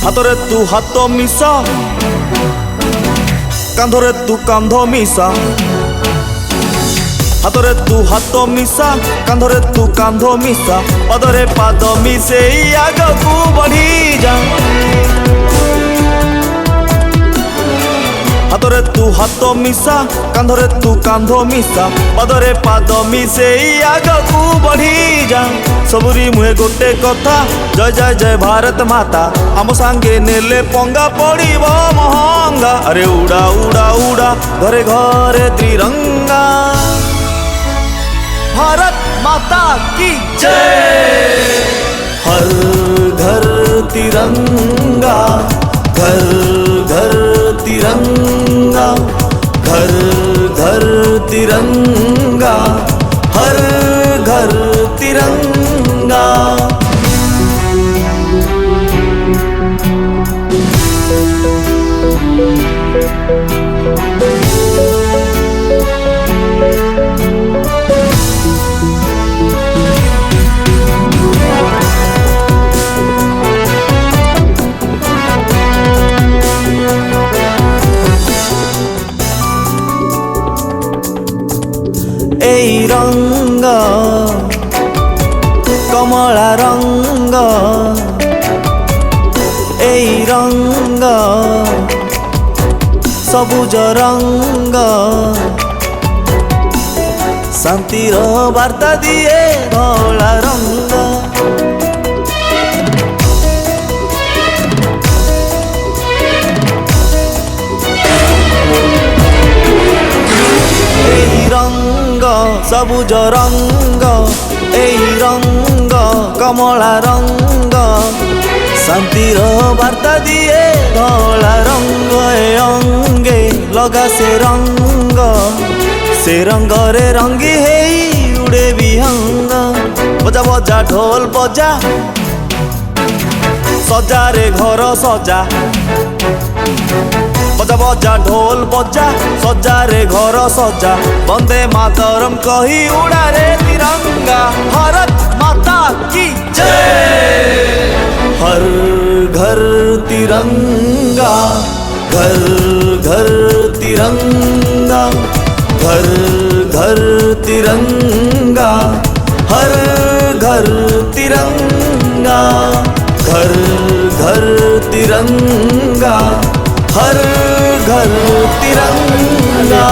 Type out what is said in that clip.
हाथरे तू हाथ मिसा कांधरे तू कांध मिसा हाथरे तू हाथ मिसा कांधरे तू कांध मिसा पदरे पाद मिसे आगकू बढ़ी जा हाथरे तू हाथ मिसा कांधरे तू कांध मिसा पदरे पाद मिसे आगकू बढ़ी जा सबुरी मुहे गोटे कथा जय जय जय भारत माता आम सांगे नेले पंगा पड़िबो महंगा अरे उड़ा उड़ा उड़ा घरे घरे त्रिरंगा भारत माता की जय हर घर तिरंगा घर घर तिरंगा घर घर तिरंगा हर घर तिरंगा एई रंग कमला रंग एई रंग सबुज रंग शांतिर वार्ता दिए धला रंग सबुज रंग एई रंग कमला रंग शांतिर वार्ता दिए धला रंग ए अंगे लगा से रंग रे रंगी हेई उड़े विहंग बजा बजा ढोल बजा सजा रे घर सजा बजा बजा ढोल बजा सजा रे घर सजा वंदे मातरम कही उड़ा रे तिरंगा भारत माता की जय हर घर तिरंगा घर घर तिरंगा घर घर तिरंगा हर घर तिरंगा घर घर तिरंगा हर घर तिरंगा।